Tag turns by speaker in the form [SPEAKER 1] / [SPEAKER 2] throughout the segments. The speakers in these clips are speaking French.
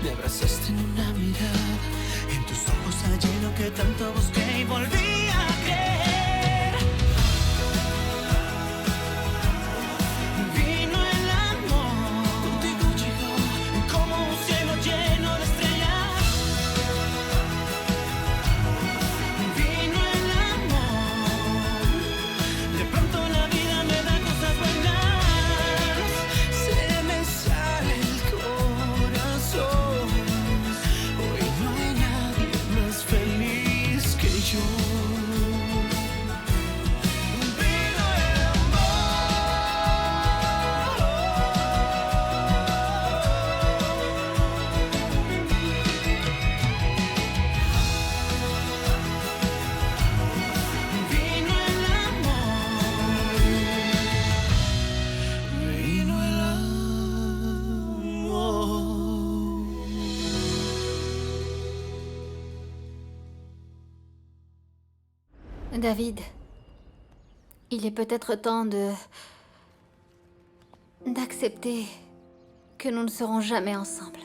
[SPEAKER 1] Me abrazaste en una mirada, en tus ojos hallé lo que tanto busqué y volví a creer. Vino el amor, contigo llegó como un cielo lleno de estrellas. Vino el amor, de pronto la vida me da cosas buenas. Se me sale el corazón, hoy no hay nadie más feliz que yo. Vino el Vino el amor, vino el amor.
[SPEAKER 2] David, il est peut-être temps d'accepter que nous ne serons jamais ensemble.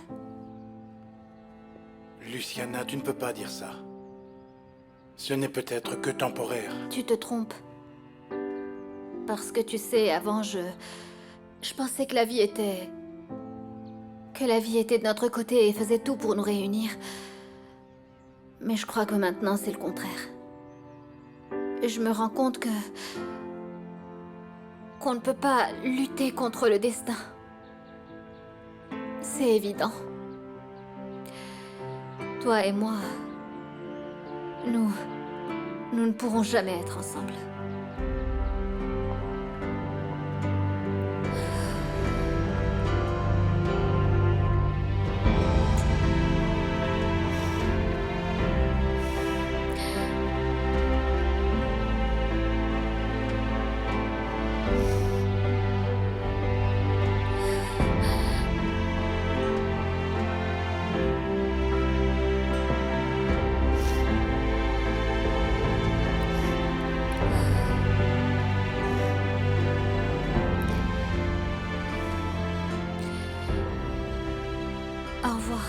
[SPEAKER 3] Luciana, tu ne peux pas dire ça. Ce n'est peut-être que temporaire.
[SPEAKER 2] Tu te trompes. Parce que tu sais, avant, je pensais que la vie était... que la vie était de notre côté et faisait tout pour nous réunir. Mais je crois que maintenant, c'est le contraire. Et je me rends compte qu'on ne peut pas lutter contre le destin. C'est évident. Toi et moi, nous ne pourrons jamais être ensemble. Au revoir.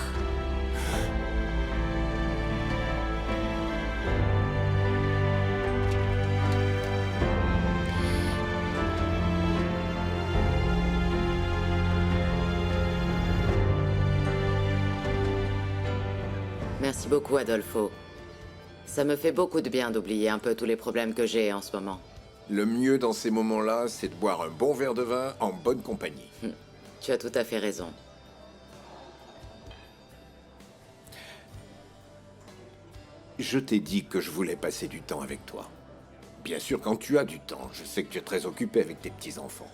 [SPEAKER 4] Merci beaucoup, Adolfo. Ça me fait beaucoup de bien d'oublier un peu tous les problèmes que j'ai en ce moment.
[SPEAKER 5] Le mieux dans ces moments-là, c'est de boire un bon verre de vin en bonne compagnie.
[SPEAKER 4] Tu as tout à fait raison.
[SPEAKER 5] Je t'ai dit que je voulais passer du temps avec toi. Bien sûr, quand tu as du temps, je sais que tu es très occupé avec tes petits-enfants.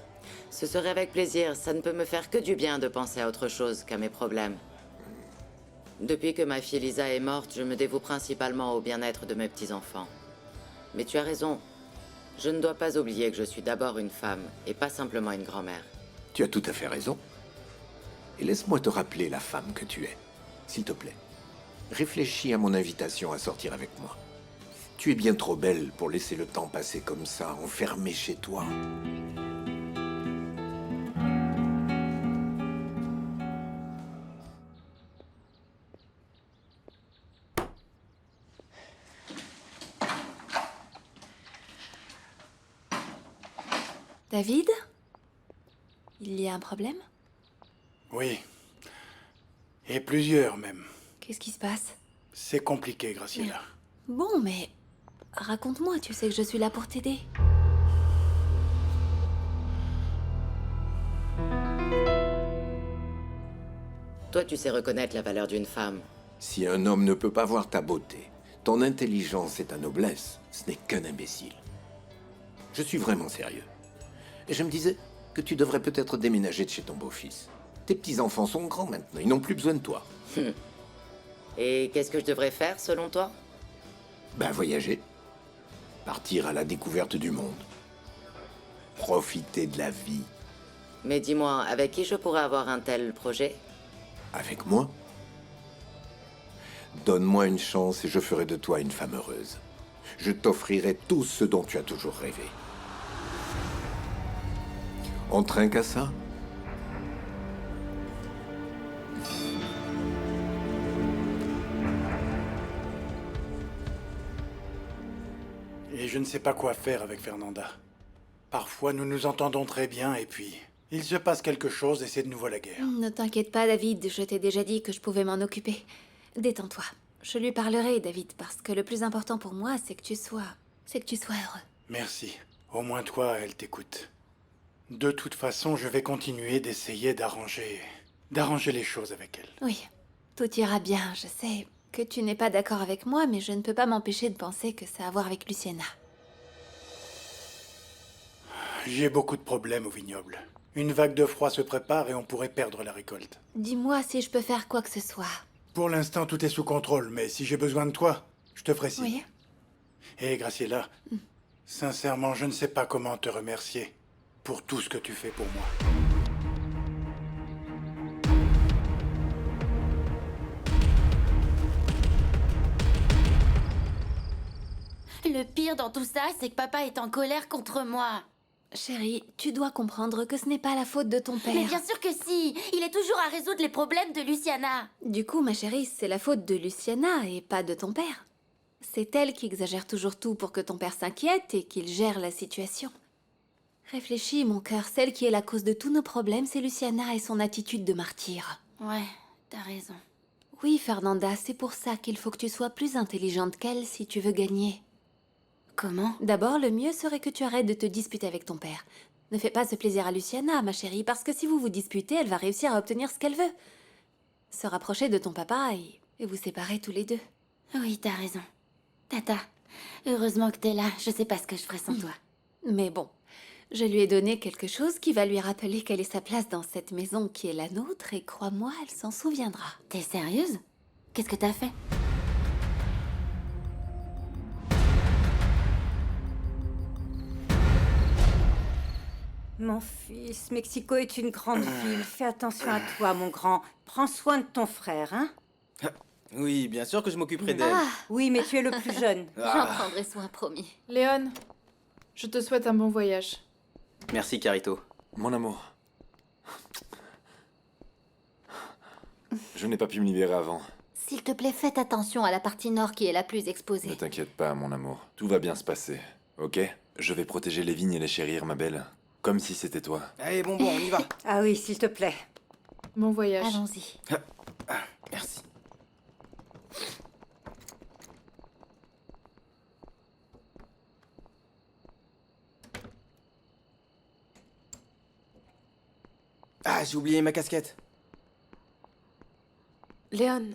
[SPEAKER 4] Ce serait avec plaisir. Ça ne peut me faire que du bien de penser à autre chose qu'à mes problèmes. Depuis que ma fille Lisa est morte, je me dévoue principalement au bien-être de mes petits-enfants. Mais tu as raison. Je ne dois pas oublier que je suis d'abord une femme et pas simplement une grand-mère.
[SPEAKER 5] Tu as tout à fait raison. Et laisse-moi te rappeler la femme que tu es, s'il te plaît. Réfléchis à mon invitation à sortir avec moi. Tu es bien trop belle pour laisser le temps passer comme ça, enfermée chez toi.
[SPEAKER 2] David? Il y a un problème?
[SPEAKER 3] Oui. Et plusieurs même.
[SPEAKER 2] Qu'est-ce qui se passe?
[SPEAKER 3] C'est compliqué, Graciela.
[SPEAKER 2] Bon, mais... raconte-moi, tu sais que je suis là pour t'aider.
[SPEAKER 4] Toi, tu sais reconnaître la valeur d'une femme.
[SPEAKER 5] Si un homme ne peut pas voir ta beauté, ton intelligence et ta noblesse, ce n'est qu'un imbécile. Je suis vraiment sérieux. Et je me disais que tu devrais peut-être déménager de chez ton beau-fils. Tes petits-enfants sont grands maintenant, ils n'ont plus besoin de toi.
[SPEAKER 4] Et qu'est-ce que je devrais faire, selon toi?
[SPEAKER 5] Ben, voyager. Partir à la découverte du monde. Profiter de la vie.
[SPEAKER 4] Mais dis-moi, avec qui je pourrais avoir un tel projet?
[SPEAKER 5] Avec moi? Donne-moi une chance et je ferai de toi une femme heureuse. Je t'offrirai tout ce dont tu as toujours rêvé. On trinque à ça?
[SPEAKER 3] je ne sais pas quoi faire avec Fernanda. Parfois, nous nous entendons très bien et puis... il se passe quelque chose et c'est de nouveau la guerre.
[SPEAKER 2] Ne t'inquiète pas, David, je t'ai déjà dit que je pouvais m'en occuper. Détends-toi. Je lui parlerai, David, parce que le plus important pour moi, c'est que tu sois heureux.
[SPEAKER 3] Merci. Au moins toi, elle t'écoute. De toute façon, je vais continuer d'essayer d'arranger les choses avec elle.
[SPEAKER 2] Oui, tout ira bien, je sais que tu n'es pas d'accord avec moi, mais je ne peux pas m'empêcher de penser que ça a à voir avec Luciana.
[SPEAKER 3] J'ai beaucoup de problèmes au vignoble. Une vague de froid se prépare et on pourrait perdre la récolte.
[SPEAKER 2] Dis-moi si je peux faire quoi que ce soit.
[SPEAKER 3] Pour l'instant, tout est sous contrôle, mais si j'ai besoin de toi, je te ferai signe.
[SPEAKER 2] Oui.
[SPEAKER 3] Et Graciela, sincèrement, je ne sais pas comment te remercier pour tout ce que tu fais pour moi.
[SPEAKER 6] Le pire dans tout ça, c'est que papa est en colère contre moi.
[SPEAKER 2] Chérie, tu dois comprendre que ce n'est pas la faute de ton père.
[SPEAKER 6] Mais bien sûr que si. Il est toujours à résoudre les problèmes de Luciana.
[SPEAKER 2] Du coup, ma chérie, c'est la faute de Luciana et pas de ton père. C'est elle qui exagère toujours tout pour que ton père s'inquiète et qu'il gère la situation. Réfléchis, mon cœur, celle qui est la cause de tous nos problèmes, c'est Luciana et son attitude de martyr.
[SPEAKER 6] Ouais, t'as raison.
[SPEAKER 2] Oui, Fernanda, c'est pour ça qu'il faut que tu sois plus intelligente qu'elle si tu veux gagner.
[SPEAKER 6] Comment?
[SPEAKER 2] D'abord, le mieux serait que tu arrêtes de te disputer avec ton père. Ne fais pas ce plaisir à Luciana, ma chérie, parce que si vous vous disputez, elle va réussir à obtenir ce qu'elle veut. Se rapprocher de ton papa et vous séparer tous les deux.
[SPEAKER 6] Oui, t'as raison. Tata, heureusement que t'es là. Je sais pas ce que je ferais sans toi.
[SPEAKER 2] Mais bon, je lui ai donné quelque chose qui va lui rappeler quelle est sa place dans cette maison qui est la nôtre, et crois-moi, elle s'en souviendra.
[SPEAKER 6] T'es sérieuse? Qu'est-ce que t'as fait?
[SPEAKER 7] Mon fils, Mexico est une grande ville. Fais attention à toi, mon grand. Prends soin de ton frère, hein?
[SPEAKER 8] Oui, bien sûr que je m'occuperai d'elle.
[SPEAKER 7] Oui, mais tu es le plus jeune.
[SPEAKER 2] J'en prendrai soin, promis.
[SPEAKER 9] Léon, je te souhaite un bon voyage.
[SPEAKER 8] Merci, Carito.
[SPEAKER 10] Mon amour. Je n'ai pas pu me libérer avant.
[SPEAKER 2] S'il te plaît, faites attention à la partie nord qui est la plus exposée.
[SPEAKER 10] Ne t'inquiète pas, mon amour. Tout va bien se passer, ok? Je vais protéger les vignes et les chérir, ma belle. Comme si c'était toi.
[SPEAKER 8] Allez, bon, on y va.
[SPEAKER 7] Ah oui, s'il te plaît.
[SPEAKER 9] Bon voyage.
[SPEAKER 2] Allons-y.
[SPEAKER 8] Merci. Ah, j'ai oublié ma casquette.
[SPEAKER 11] Léon,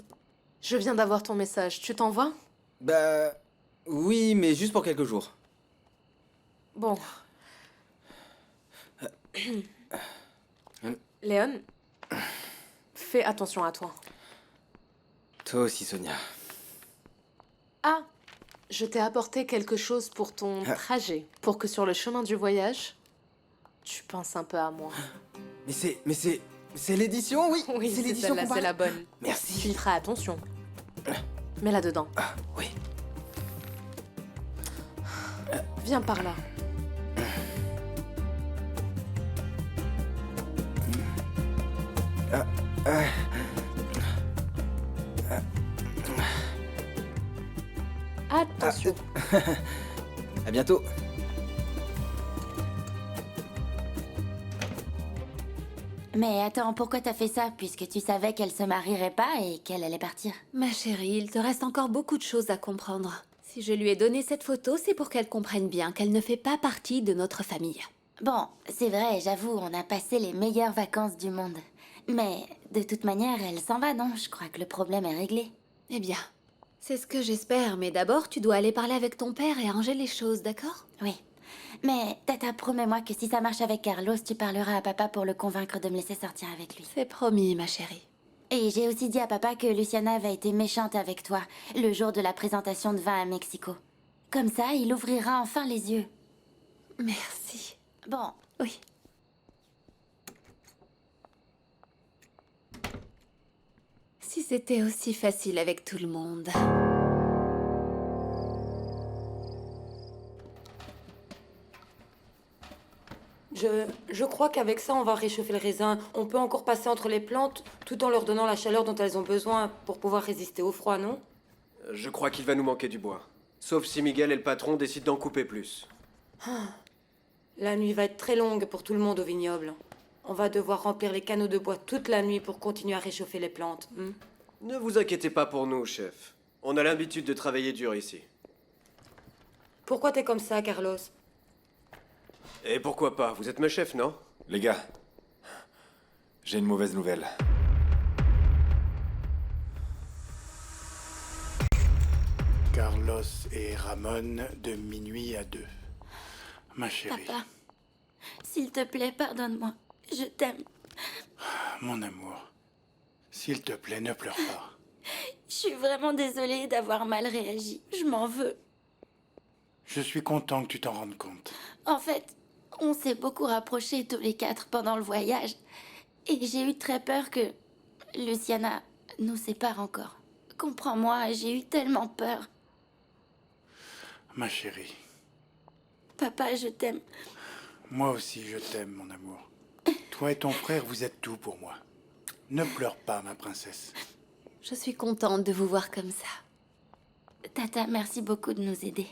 [SPEAKER 11] je viens d'avoir ton message. Tu t'envoies?
[SPEAKER 8] Bah... oui, mais juste pour quelques jours.
[SPEAKER 11] Bon. Léon, fais attention à toi.
[SPEAKER 8] Toi aussi, Sonia.
[SPEAKER 11] Ah, je t'ai apporté quelque chose pour ton trajet. Pour que sur le chemin du voyage, tu penses un peu à moi.
[SPEAKER 8] C'est l'édition, oui.
[SPEAKER 11] Oui,
[SPEAKER 8] c'est
[SPEAKER 11] c'est
[SPEAKER 8] l'édition
[SPEAKER 11] celle-là,
[SPEAKER 8] qu'on parle.
[SPEAKER 11] c'est la bonne.
[SPEAKER 8] Merci.
[SPEAKER 11] Tu y feras attention. Mets-la dedans.
[SPEAKER 8] Ah, oui.
[SPEAKER 11] Viens par là. Attention.
[SPEAKER 8] À bientôt.
[SPEAKER 6] Mais attends, pourquoi t'as fait ça? Puisque tu savais qu'elle se marierait pas et qu'elle allait partir.
[SPEAKER 2] Ma chérie, il te reste encore beaucoup de choses à comprendre. Si je lui ai donné cette photo, c'est pour qu'elle comprenne bien qu'elle ne fait pas partie de notre famille.
[SPEAKER 6] Bon, c'est vrai, j'avoue, on a passé les meilleures vacances du monde. Mais de toute manière, elle s'en va, non? Je crois que le problème est réglé.
[SPEAKER 2] Eh bien, c'est ce que j'espère, mais d'abord, tu dois aller parler avec ton père et arranger les choses, d'accord?
[SPEAKER 6] Oui. Mais Tata, promets-moi que si ça marche avec Carlos, tu parleras à papa pour le convaincre de me laisser sortir avec lui.
[SPEAKER 2] C'est promis, ma chérie.
[SPEAKER 6] Et j'ai aussi dit à papa que Luciana avait été méchante avec toi le jour de la présentation de vin à Mexico. Comme ça, il ouvrira enfin les yeux.
[SPEAKER 2] Merci.
[SPEAKER 6] Bon,
[SPEAKER 2] Oui. Si c'était aussi facile avec tout le monde.
[SPEAKER 12] Je crois qu'avec ça, on va réchauffer le raisin. On peut encore passer entre les plantes tout en leur donnant la chaleur dont elles ont besoin pour pouvoir résister au froid, non?
[SPEAKER 13] Je crois qu'il va nous manquer du bois. Sauf si Miguel et le patron décident d'en couper plus.
[SPEAKER 12] La nuit va être très longue pour tout le monde au vignoble. On va devoir remplir les canaux de bois toute la nuit pour continuer à réchauffer les plantes.
[SPEAKER 13] Ne vous inquiétez pas pour nous, chef. On a l'habitude de travailler dur ici.
[SPEAKER 12] Pourquoi t'es comme ça, Carlos?
[SPEAKER 13] Et pourquoi pas? Vous êtes mes chefs, non?
[SPEAKER 10] Les gars, j'ai une mauvaise nouvelle.
[SPEAKER 3] Carlos et Ramon de minuit à 2. Ma chérie,
[SPEAKER 6] Papa, s'il te plaît, pardonne-moi. Je t'aime.
[SPEAKER 3] mon amour, s'il te plaît, ne pleure pas.
[SPEAKER 6] Je suis vraiment désolée d'avoir mal réagi. Je m'en veux.
[SPEAKER 3] Je suis content que tu t'en rendes compte.
[SPEAKER 6] En fait, on s'est beaucoup rapprochés tous les quatre pendant le voyage. Et j'ai eu très peur que Luciana nous sépare encore. Comprends-moi, j'ai eu tellement peur.
[SPEAKER 3] Ma chérie,
[SPEAKER 6] Papa, je t'aime.
[SPEAKER 3] moi aussi je t'aime, mon amour. Toi et ton frère, vous êtes tout pour moi. Ne pleure pas, ma princesse.
[SPEAKER 2] Je suis contente de vous voir comme ça.
[SPEAKER 6] Tata, merci beaucoup de nous aider.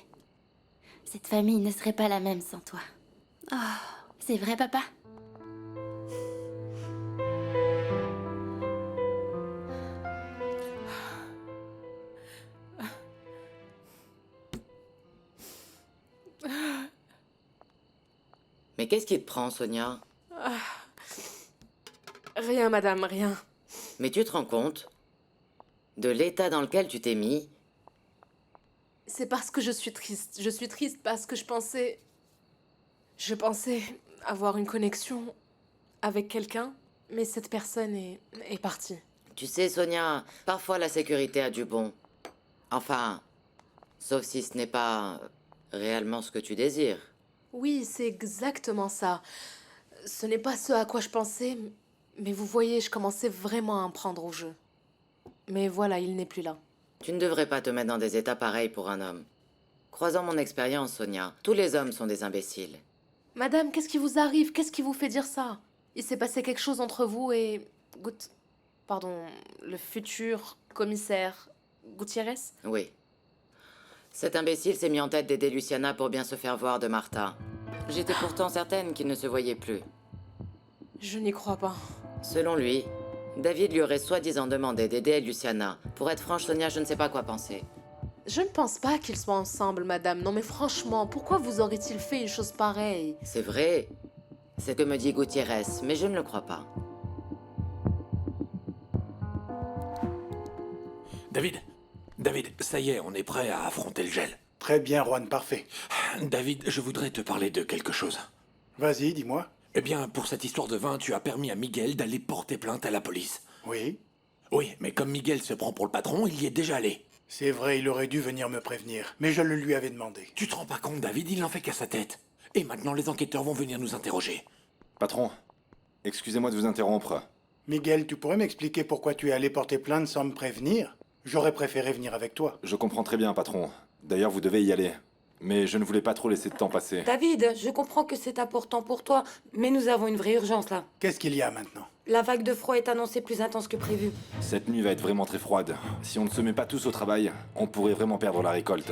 [SPEAKER 6] Cette famille ne serait pas la même sans toi.
[SPEAKER 2] Ah,
[SPEAKER 6] C'est vrai, papa?
[SPEAKER 4] Mais qu'est-ce qui te prend, Sonia?
[SPEAKER 11] Rien, madame, rien.
[SPEAKER 4] Mais tu te rends compte de l'état dans lequel tu t'es mis?
[SPEAKER 11] C'est parce que je suis triste. Je suis triste parce que je pensais avoir une connexion avec quelqu'un, mais cette personne est partie.
[SPEAKER 4] Tu sais, Sonia, parfois la sécurité a du bon. Enfin, sauf si ce n'est pas réellement ce que tu désires.
[SPEAKER 11] Oui, c'est exactement ça. Ce n'est pas ce à quoi je pensais, mais vous voyez, je commençais vraiment à me prendre au jeu. Mais voilà, il n'est plus là.
[SPEAKER 4] Tu ne devrais pas te mettre dans des états pareils pour un homme. Croisant mon expérience, Sonia, tous les hommes sont des imbéciles.
[SPEAKER 11] Madame, qu'est-ce qui vous arrive? Qu'est-ce qui vous fait dire ça? Il s'est passé quelque chose entre vous et... le futur commissaire Gutiérrez?
[SPEAKER 4] Oui. Cet imbécile s'est mis en tête d'aider Luciana pour bien se faire voir de Martha. J'étais pourtant certaine qu'ils ne se voyaient plus.
[SPEAKER 11] Je n'y crois pas.
[SPEAKER 4] Selon lui, David lui aurait soi-disant demandé d'aider Luciana. Pour être franche, Sonia, je ne sais pas quoi penser.
[SPEAKER 11] Je ne pense pas qu'ils soient ensemble, madame. Non mais franchement, pourquoi vous aurait-il fait une chose pareille?
[SPEAKER 4] C'est vrai. C'est ce que me dit Gutiérrez, mais je ne le crois pas.
[SPEAKER 5] David, ça y est, on est prêt à affronter le gel.
[SPEAKER 3] Très bien, Juan, parfait.
[SPEAKER 5] David, je voudrais te parler de quelque chose.
[SPEAKER 3] Vas-y, dis-moi.
[SPEAKER 5] Eh bien, pour cette histoire de vin, tu as permis à Miguel d'aller porter plainte à la police.
[SPEAKER 3] Oui.
[SPEAKER 5] Oui, mais comme Miguel se prend pour le patron, il y est déjà allé.
[SPEAKER 3] C'est vrai, il aurait dû venir me prévenir, mais je le lui avais demandé.
[SPEAKER 5] Tu te rends pas compte, David, il n'en fait qu'à sa tête. Et maintenant, les enquêteurs vont venir nous interroger.
[SPEAKER 10] Patron, excusez-moi de vous interrompre.
[SPEAKER 3] Miguel, tu pourrais m'expliquer pourquoi tu es allé porter plainte sans me prévenir? J'aurais préféré venir avec toi.
[SPEAKER 10] Je comprends très bien, patron. D'ailleurs, vous devez y aller. Mais je ne voulais pas trop laisser de temps passer.
[SPEAKER 12] David, je comprends que c'est important pour toi, mais nous avons une vraie urgence là.
[SPEAKER 3] Qu'est-ce qu'il y a maintenant?
[SPEAKER 12] La vague de froid est annoncée plus intense que prévu.
[SPEAKER 10] Cette nuit va être vraiment très froide. Si on ne se met pas tous au travail, on pourrait vraiment perdre la récolte.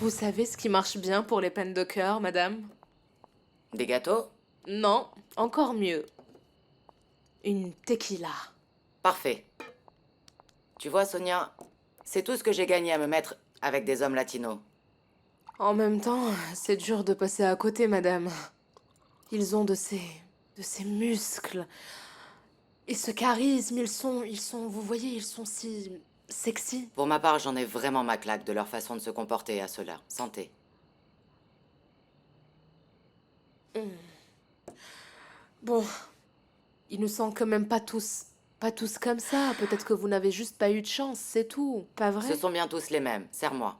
[SPEAKER 11] Vous savez ce qui marche bien pour les peines de cœur, madame?
[SPEAKER 4] Des gâteaux?
[SPEAKER 11] Non, encore mieux. Une tequila.
[SPEAKER 4] Parfait. Tu vois, Sonia, c'est tout ce que j'ai gagné à me mettre avec des hommes latinos.
[SPEAKER 11] En même temps, c'est dur de passer à côté, madame. Ils ont de ces muscles. Et ce charisme, ils sont, vous voyez, ils sont si sexy.
[SPEAKER 4] Pour ma part, j'en ai vraiment ma claque de leur façon de se comporter à cela. Santé.
[SPEAKER 11] Bon, ils ne sont quand même pas tous comme ça. Peut-être que vous n'avez juste pas eu de chance, c'est tout. Pas vrai?
[SPEAKER 4] Ce sont bien tous les mêmes, serre-moi.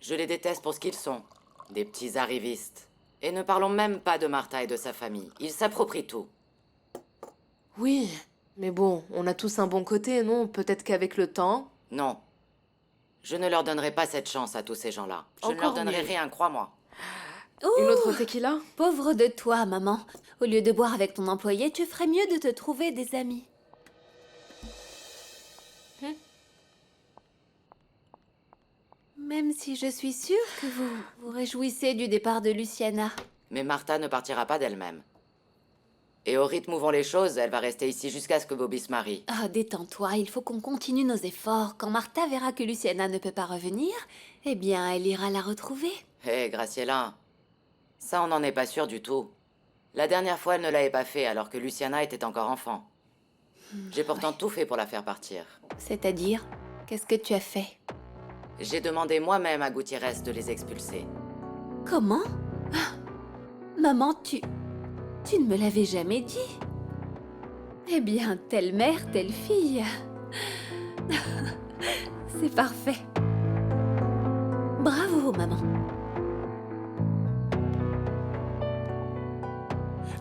[SPEAKER 4] Je les déteste pour ce qu'ils sont. Des petits arrivistes. Et ne parlons même pas de Martha et de sa famille. Ils s'approprient tout.
[SPEAKER 11] Oui, mais bon, on a tous un bon côté, non? Peut-être qu'avec le temps...
[SPEAKER 4] Non. Je ne leur donnerai pas cette chance à tous ces gens-là. Je ne leur donnerai rien, crois-moi.
[SPEAKER 11] Une autre tequila?
[SPEAKER 2] Pauvre de toi, maman. Au lieu de boire avec ton employé, tu ferais mieux de te trouver des amis. Même si je suis sûre que vous vous réjouissez du départ de Luciana.
[SPEAKER 4] Mais Martha ne partira pas d'elle-même. Et au rythme où vont les choses, elle va rester ici jusqu'à ce que Bobby se marie.
[SPEAKER 2] Ah, détends-toi, il faut qu'on continue nos efforts. Quand Martha verra que Luciana ne peut pas revenir, eh bien, elle ira la retrouver.
[SPEAKER 4] Hé, Graciela, ça on n'en est pas sûr du tout. La dernière fois, elle ne l'avait pas fait alors que Luciana était encore enfant. J'ai pourtant tout fait pour la faire partir.
[SPEAKER 2] C'est-à-dire, qu'est-ce que tu as fait?
[SPEAKER 4] J'ai demandé moi-même à Gutiérrez de les expulser.
[SPEAKER 2] Comment? Ah, maman, tu ne me l'avais jamais dit. Eh bien, telle mère, telle fille. C'est parfait. Bravo, maman.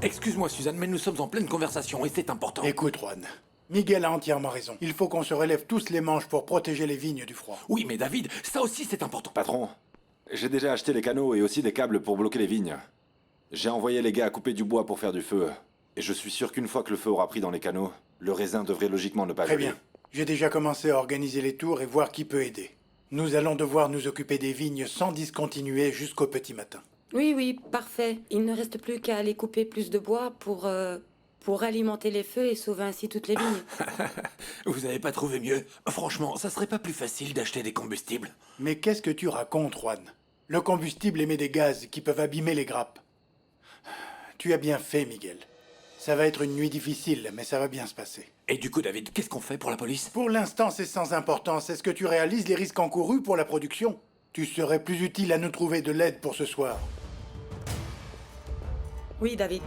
[SPEAKER 5] Excuse-moi, Suzanne, mais nous sommes en pleine conversation et c'est important.
[SPEAKER 3] Écoute, Juan. Miguel a entièrement raison. Il faut qu'on se relève tous les manches pour protéger les vignes du froid.
[SPEAKER 5] Oui, mais David, ça aussi c'est important.
[SPEAKER 10] Patron, j'ai déjà acheté les canaux et aussi des câbles pour bloquer les vignes. J'ai envoyé les gars à couper du bois pour faire du feu. Et je suis sûr qu'une fois que le feu aura pris dans les canaux, le raisin devrait logiquement ne pas
[SPEAKER 3] Très
[SPEAKER 10] geler.
[SPEAKER 3] bien. J'ai déjà commencé à organiser les tours et voir qui peut aider. Nous allons devoir nous occuper des vignes sans discontinuer jusqu'au petit matin.
[SPEAKER 12] Oui, oui, parfait. Il ne reste plus qu'à aller couper plus de bois pour alimenter les feux et sauver ainsi toutes les vignes.
[SPEAKER 5] Vous avez pas trouvé mieux? Franchement, ça serait pas plus facile d'acheter des combustibles?
[SPEAKER 3] Mais qu'est-ce que tu racontes, Juan? Le combustible émet des gaz qui peuvent abîmer les grappes. Tu as bien fait, Miguel. Ça va être une nuit difficile, mais ça va bien se passer.
[SPEAKER 5] Et du coup, David, qu'est-ce qu'on fait pour la police?
[SPEAKER 3] Pour l'instant, c'est sans importance. Est-ce que tu réalises les risques encourus pour la production? Tu serais plus utile à nous trouver de l'aide pour ce soir.
[SPEAKER 12] Oui, David.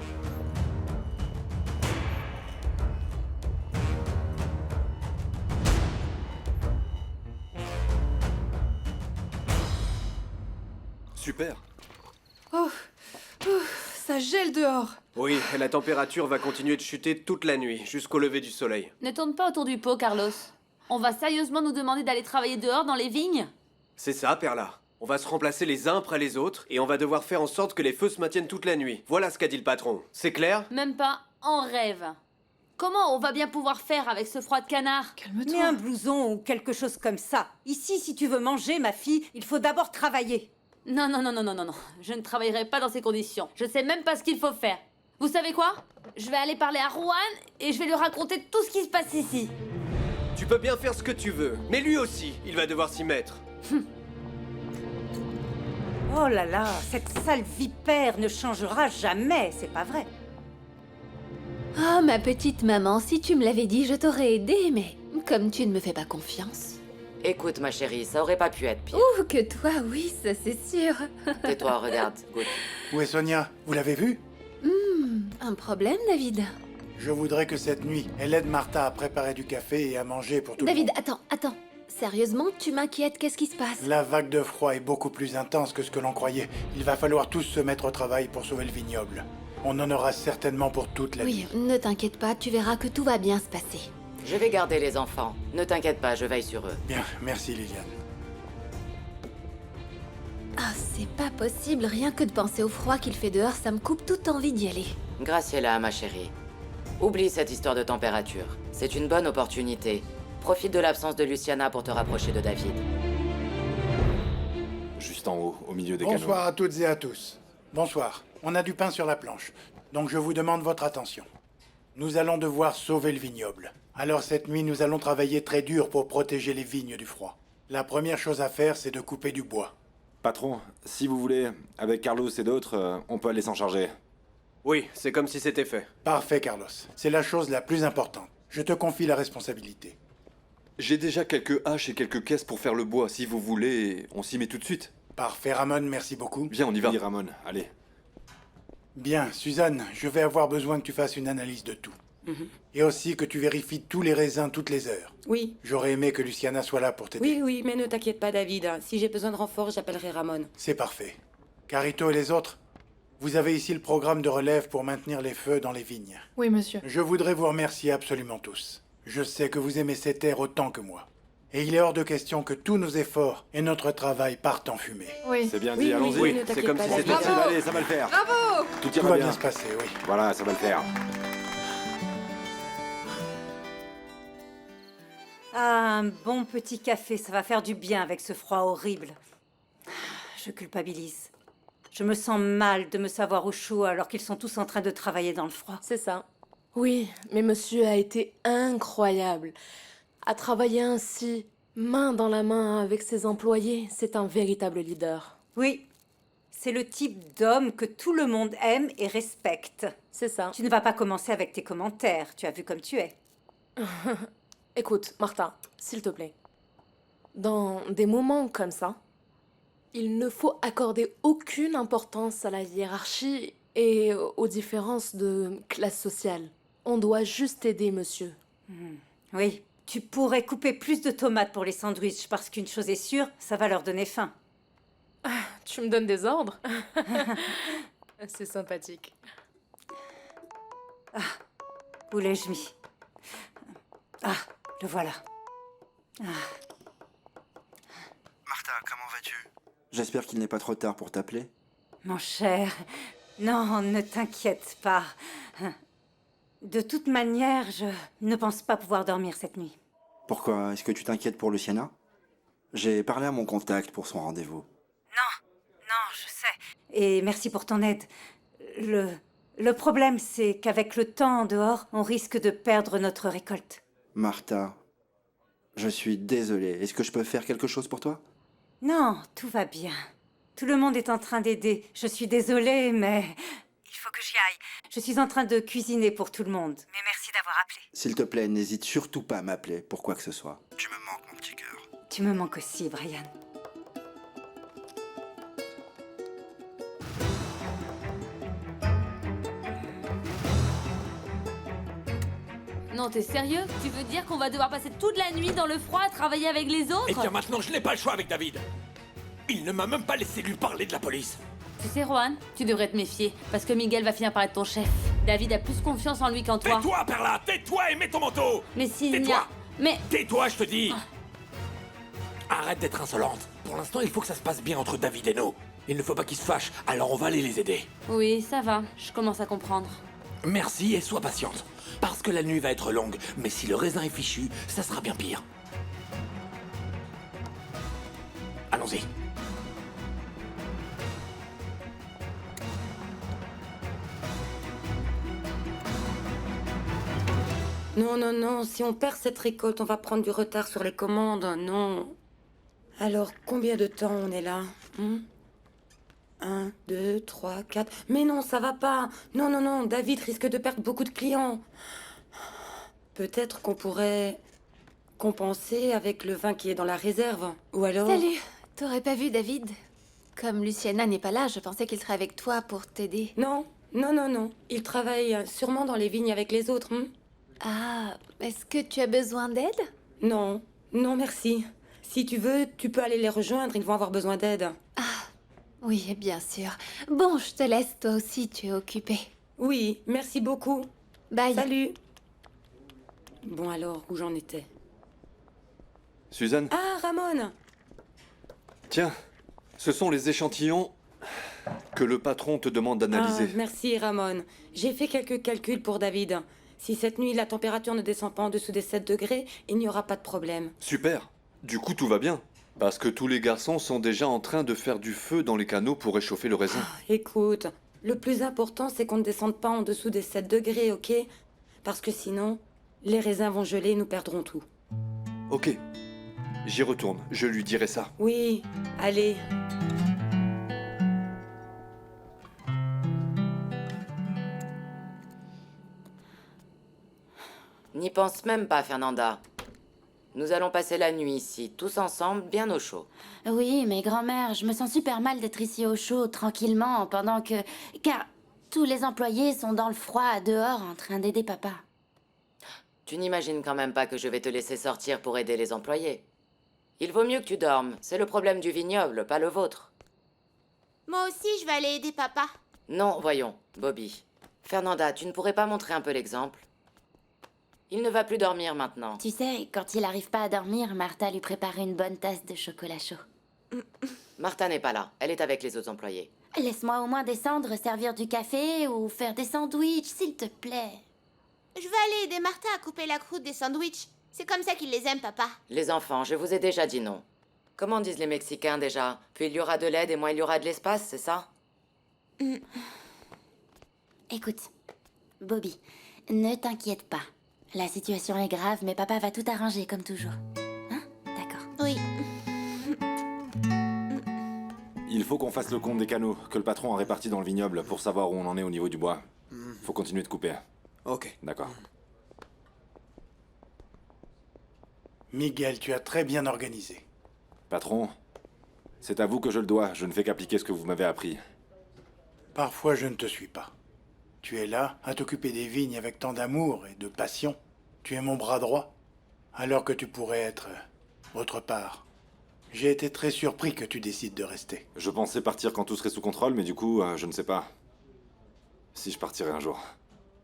[SPEAKER 13] Super.
[SPEAKER 11] Oh, ça gèle dehors.
[SPEAKER 13] Oui, et la température va continuer de chuter toute la nuit, jusqu'au lever du soleil.
[SPEAKER 14] Ne tourne pas autour du pot, Carlos. On va sérieusement nous demander d'aller travailler dehors dans les vignes?
[SPEAKER 13] C'est ça, Perla. On va se remplacer les uns après les autres, et on va devoir faire en sorte que les feux se maintiennent toute la nuit. Voilà ce qu'a dit le patron. C'est clair?
[SPEAKER 14] Même pas en rêve. Comment on va bien pouvoir faire avec ce froid de canard?
[SPEAKER 7] Mets un blouson ou quelque chose comme ça. Ici, si tu veux manger, ma fille, il faut d'abord travailler.
[SPEAKER 14] Non, non, non, non, non, non, non. Je ne travaillerai pas dans ces conditions. Je sais même pas ce qu'il faut faire. Vous savez quoi? Je vais aller parler à Juan et je vais lui raconter tout ce qui se passe ici.
[SPEAKER 13] Tu peux bien faire ce que tu veux, mais lui aussi, il va devoir s'y mettre.
[SPEAKER 7] Oh là là, cette sale vipère ne changera jamais, c'est pas vrai.
[SPEAKER 2] Oh, ma petite maman, si tu me l'avais dit, je t'aurais aidée, mais comme tu ne me fais pas confiance...
[SPEAKER 4] Écoute, ma chérie, ça aurait pas pu être pire.
[SPEAKER 2] Ouh, que toi, oui, ça c'est sûr.
[SPEAKER 4] Tais-toi, regarde, goûte.
[SPEAKER 3] Où est Sonia? Vous l'avez vue?
[SPEAKER 2] Un problème, David?
[SPEAKER 3] Je voudrais que cette nuit, elle aide Martha à préparer du café et à manger pour tout le
[SPEAKER 2] David,
[SPEAKER 3] monde.
[SPEAKER 2] attends. Sérieusement, tu m'inquiètes, qu'est-ce qui se passe?
[SPEAKER 3] La vague de froid est beaucoup plus intense que ce que l'on croyait. Il va falloir tous se mettre au travail pour sauver le vignoble. On en aura certainement pour toute la vie.
[SPEAKER 2] Oui, ne t'inquiète pas, tu verras que tout va bien se passer.
[SPEAKER 4] Je vais garder les enfants. Ne t'inquiète pas, je veille sur eux.
[SPEAKER 3] Bien, merci Liliane.
[SPEAKER 2] Ah, c'est pas possible, rien que de penser au froid qu'il fait dehors, ça me coupe toute envie d'y aller.
[SPEAKER 4] Graciela, ma chérie. Oublie cette histoire de température. C'est une bonne opportunité. Profite de l'absence de Luciana pour te rapprocher de David.
[SPEAKER 10] Juste en haut, au milieu des canaux.
[SPEAKER 3] Bonsoir à toutes et à tous. Bonsoir. On a du pain sur la planche, donc je vous demande votre attention. Nous allons devoir sauver le vignoble. Alors cette nuit, nous allons travailler très dur pour protéger les vignes du froid. La première chose à faire, c'est de couper du bois.
[SPEAKER 10] Patron, si vous voulez, avec Carlos et d'autres, on peut aller s'en charger.
[SPEAKER 13] Oui, c'est comme si c'était fait.
[SPEAKER 3] Parfait, Carlos. C'est la chose la plus importante. Je te confie la responsabilité.
[SPEAKER 15] J'ai déjà quelques haches et quelques caisses pour faire le bois. Si vous voulez, on s'y met tout de suite.
[SPEAKER 3] Parfait, Ramon, merci beaucoup.
[SPEAKER 15] Bien, on y va.
[SPEAKER 10] Oui, Ramon, allez.
[SPEAKER 3] Bien, Suzanne, je vais avoir besoin que tu fasses une analyse de tout. Et aussi que tu vérifies tous les raisins toutes les heures.
[SPEAKER 12] Oui.
[SPEAKER 3] J'aurais aimé que Luciana soit là pour t'aider.
[SPEAKER 12] Oui, oui, mais ne t'inquiète pas, David. Si j'ai besoin de renfort, j'appellerai Ramon.
[SPEAKER 3] C'est parfait. Carito et les autres, vous avez ici le programme de relève pour maintenir les feux dans les vignes.
[SPEAKER 9] Oui, monsieur.
[SPEAKER 3] Je voudrais vous remercier absolument tous. Je sais que vous aimez ces terres autant que moi. Et il est hors de question que tous nos efforts et notre travail partent en fumée.
[SPEAKER 9] Oui.
[SPEAKER 10] C'est bien
[SPEAKER 12] Oui,
[SPEAKER 10] dit,
[SPEAKER 12] oui,
[SPEAKER 10] allons-y.
[SPEAKER 12] oui, ne
[SPEAKER 10] C'est
[SPEAKER 12] t'inquiète
[SPEAKER 10] comme
[SPEAKER 12] pas,
[SPEAKER 10] si
[SPEAKER 12] David.
[SPEAKER 10] c'était facile.
[SPEAKER 9] Bravo.
[SPEAKER 10] Allez, ça va le faire.
[SPEAKER 9] Bravo!
[SPEAKER 10] Tout
[SPEAKER 3] Tout
[SPEAKER 10] ira
[SPEAKER 3] va
[SPEAKER 10] bien.
[SPEAKER 3] bien se passer, oui.
[SPEAKER 10] Voilà, ça va le faire.
[SPEAKER 7] Ah, un bon petit café, ça va faire du bien avec ce froid horrible. Je culpabilise. Je me sens mal de me savoir au chaud alors qu'ils sont tous en train de travailler dans le froid.
[SPEAKER 11] C'est ça. Oui, mais monsieur a été incroyable. À travailler ainsi, main dans la main avec ses employés, c'est un véritable leader.
[SPEAKER 7] Oui, c'est le type d'homme que tout le monde aime et respecte.
[SPEAKER 11] C'est ça.
[SPEAKER 7] Tu ne vas pas commencer avec tes commentaires, tu as vu comme tu es.
[SPEAKER 11] Écoute, Martha, s'il te plaît. Dans des moments comme ça, il ne faut accorder aucune importance à la hiérarchie et aux différences de classe sociale. On doit juste aider monsieur.
[SPEAKER 7] Oui, tu pourrais couper plus de tomates pour les sandwichs parce qu'une chose est sûre, ça va leur donner faim.
[SPEAKER 11] Tu me donnes des ordres? C'est sympathique.
[SPEAKER 7] Où l'ai-je mis? Ah, le voilà.
[SPEAKER 16] Martha, comment vas-tu? J'espère qu'il n'est pas trop tard pour t'appeler.
[SPEAKER 7] Mon cher, non, ne t'inquiète pas. De toute manière, je ne pense pas pouvoir dormir cette nuit.
[SPEAKER 16] Pourquoi? Est-ce que tu t'inquiètes pour Luciana? J'ai parlé à mon contact pour son rendez-vous.
[SPEAKER 7] Non, je sais. Et merci pour ton aide. Le problème, c'est qu'avec le temps dehors, on risque de perdre notre récolte.
[SPEAKER 16] Martha, je suis désolé. Est-ce que je peux faire quelque chose pour toi?
[SPEAKER 7] Non, tout va bien. Tout le monde est en train d'aider. Je suis désolée, mais il faut que j'y aille. Je suis en train de cuisiner pour tout le monde. Mais merci d'avoir appelé.
[SPEAKER 16] S'il te plaît, n'hésite surtout pas à m'appeler pour quoi que ce soit. Tu me manques, mon petit cœur.
[SPEAKER 7] Tu me manques aussi, Brian.
[SPEAKER 14] Non, t'es sérieux? Tu veux dire qu'on va devoir passer toute la nuit dans le froid à travailler avec les autres?
[SPEAKER 5] Eh bien maintenant, je n'ai pas le choix avec David. Il ne m'a même pas laissé lui parler de la police.
[SPEAKER 14] Tu sais, Juan, tu devrais te méfier, parce que Miguel va finir par être ton chef. David a plus confiance en lui qu'en toi.
[SPEAKER 5] Tais-toi, Perla, tais-toi et mets ton manteau.
[SPEAKER 14] Mais s'il n'y
[SPEAKER 5] Tais-toi.
[SPEAKER 14] a... Mais...
[SPEAKER 5] Tais-toi, je te dis. Arrête d'être insolente. Pour l'instant, il faut que ça se passe bien entre David et nous. Il ne faut pas qu'ils se fâchent, alors on va aller les aider.
[SPEAKER 14] Oui, ça va, je commence à comprendre.
[SPEAKER 5] Merci et sois patiente. Parce que la nuit va être longue, mais si le raisin est fichu, ça sera bien pire. Allons-y.
[SPEAKER 12] Non, non, non, si on perd cette récolte, on va prendre du retard sur les commandes, non. Alors, combien de temps on est là 1, 2, 3, 4... Mais non, ça va pas. Non, non, non, David risque de perdre beaucoup de clients. Peut-être qu'on pourrait compenser avec le vin qui est dans la réserve. Ou alors...
[SPEAKER 2] Salut, t'aurais pas vu David? Comme Luciana n'est pas là, je pensais qu'il serait avec toi pour t'aider.
[SPEAKER 12] Non, non, non, non. Il travaille sûrement dans les vignes avec les autres.
[SPEAKER 2] Ah, est-ce que tu as besoin d'aide?
[SPEAKER 12] Non, non, merci. Si tu veux, tu peux aller les rejoindre, ils vont avoir besoin d'aide.
[SPEAKER 2] Oui, bien sûr. Bon, je te laisse, toi aussi, tu es occupée.
[SPEAKER 12] Oui, merci beaucoup.
[SPEAKER 2] Bye.
[SPEAKER 12] Salut. Bon alors, où j'en étais?
[SPEAKER 15] Suzanne,
[SPEAKER 12] Ah, Ramon!
[SPEAKER 15] tiens, ce sont les échantillons que le patron te demande d'analyser.
[SPEAKER 12] Ah, merci, Ramon. J'ai fait quelques calculs pour David. Si cette nuit, la température ne descend pas en dessous des 7 degrés, il n'y aura pas de problème.
[SPEAKER 15] Super. Du coup, tout va bien. Parce que tous les garçons sont déjà en train de faire du feu dans les canaux pour réchauffer le raisin.
[SPEAKER 12] Écoute, le plus important, c'est qu'on ne descende pas en dessous des 7 degrés, ok? Parce que sinon, les raisins vont geler et nous perdrons tout.
[SPEAKER 15] Ok. J'y retourne. Je lui dirai ça.
[SPEAKER 12] Oui, allez.
[SPEAKER 4] N'y pense même pas, Fernanda. Nous allons passer la nuit ici, tous ensemble, bien au chaud.
[SPEAKER 6] Oui, mais grand-mère, je me sens super mal d'être ici au chaud, tranquillement, pendant que... Car tous les employés sont dans le froid, dehors, en train d'aider papa.
[SPEAKER 4] Tu n'imagines quand même pas que je vais te laisser sortir pour aider les employés. Il vaut mieux que tu dormes. C'est le problème du vignoble, pas le vôtre.
[SPEAKER 17] Moi aussi, je vais aller aider papa.
[SPEAKER 4] Non, voyons, Bobby. Fernanda, tu ne pourrais pas montrer un peu l'exemple? Il ne va plus dormir maintenant.
[SPEAKER 6] Tu sais, quand il arrive pas à dormir, Martha lui prépare une bonne tasse de chocolat chaud.
[SPEAKER 4] Martha n'est pas là. Elle est avec les autres employés.
[SPEAKER 6] Laisse-moi au moins descendre, servir du café ou faire des sandwichs, s'il te plaît.
[SPEAKER 17] Je vais aller aider Martha à couper la croûte des sandwichs. C'est comme ça qu'il les aime, papa.
[SPEAKER 4] Les enfants, je vous ai déjà dit non. Comment disent les Mexicains déjà? Plus il y aura de l'aide et moins il y aura de l'espace, c'est ça?
[SPEAKER 6] Écoute, Bobby, ne t'inquiète pas. La situation est grave, mais papa va tout arranger comme toujours. Hein? D'accord.
[SPEAKER 17] Oui.
[SPEAKER 10] Il faut qu'on fasse le compte des canaux que le patron a répartis dans le vignoble pour savoir où on en est au niveau du bois. Faut continuer de couper.
[SPEAKER 16] Ok.
[SPEAKER 10] D'accord.
[SPEAKER 3] Miguel, tu as très bien organisé.
[SPEAKER 10] Patron, c'est à vous que je le dois. Je ne fais qu'appliquer ce que vous m'avez appris.
[SPEAKER 3] Parfois, je ne te suis pas. Tu es là, à t'occuper des vignes avec tant d'amour et de passion. Tu es mon bras droit, alors que tu pourrais être autre part. J'ai été très surpris que tu décides de rester.
[SPEAKER 10] Je pensais partir quand tout serait sous contrôle, mais du coup, je ne sais pas. Si je partirai un jour.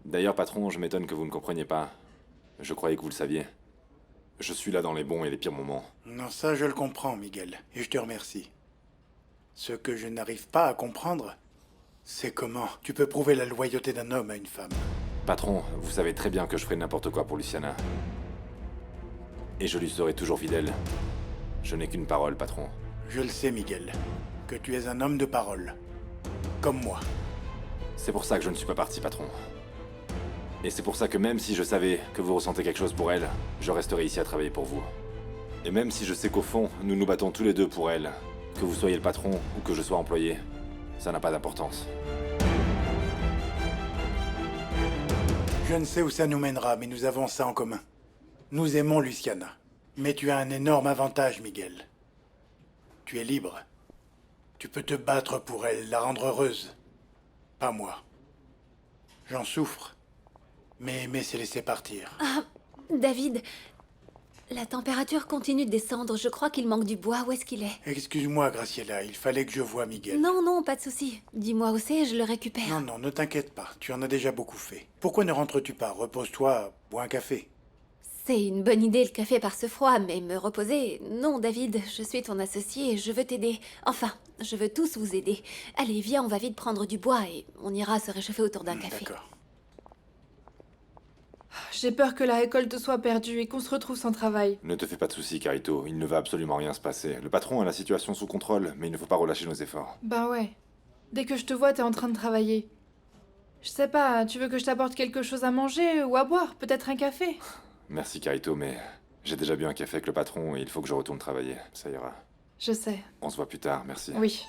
[SPEAKER 10] D'ailleurs, patron, je m'étonne que vous ne compreniez pas. Je croyais que vous le saviez. Je suis là dans les bons et les pires moments.
[SPEAKER 3] Non, ça je le comprends, Miguel, et je te remercie. Ce que je n'arrive pas à comprendre, c'est comment tu peux prouver la loyauté d'un homme à une femme.
[SPEAKER 10] Patron, vous savez très bien que je ferai n'importe quoi pour Luciana. Et je lui serai toujours fidèle. Je n'ai qu'une parole, patron.
[SPEAKER 3] Je le sais, Miguel, que tu es un homme de parole. Comme moi.
[SPEAKER 10] C'est pour ça que je ne suis pas parti, patron. Et c'est pour ça que même si je savais que vous ressentez quelque chose pour elle, je resterai ici à travailler pour vous. Et même si je sais qu'au fond, nous nous battons tous les deux pour elle, que vous soyez le patron ou que je sois employé, ça n'a pas d'importance.
[SPEAKER 3] Je ne sais où ça nous mènera, mais nous avons ça en commun. Nous aimons Luciana. Mais tu as un énorme avantage, Miguel. Tu es libre. Tu peux te battre pour elle, la rendre heureuse. Pas moi. J'en souffre. Mais aimer, c'est laisser partir.
[SPEAKER 2] Ah, David, la température continue de descendre. Je crois qu'il manque du bois. Où est-ce qu'il est?
[SPEAKER 3] Excuse-moi, Graciela, il fallait que je voie Miguel.
[SPEAKER 2] Non, non, pas de souci. Dis-moi où c'est et je le récupère.
[SPEAKER 3] Non, non, ne t'inquiète pas. Tu en as déjà beaucoup fait. Pourquoi ne rentres-tu pas? Repose-toi, bois un café.
[SPEAKER 2] C'est une bonne idée le café par ce froid, mais me reposer... Non, David, je suis ton associé et je veux t'aider. Enfin, je veux tous vous aider. Allez, viens, on va vite prendre du bois et on ira se réchauffer autour d'un café.
[SPEAKER 3] D'accord.
[SPEAKER 9] J'ai peur que la récolte soit perdue et qu'on se retrouve sans travail.
[SPEAKER 10] Ne te fais pas de soucis, Carito. Il ne va absolument rien se passer. Le patron a la situation sous contrôle, mais il ne faut pas relâcher nos efforts.
[SPEAKER 9] Ben ouais. Dès que je te vois, t'es en train de travailler. Je sais pas, tu veux que je t'apporte quelque chose à manger ou à boire? Peut-être un café?
[SPEAKER 10] Merci, Carito, mais j'ai déjà bu un café avec le patron et il faut que je retourne travailler. Ça ira.
[SPEAKER 9] Je sais.
[SPEAKER 10] On se voit plus tard, merci.
[SPEAKER 9] Oui.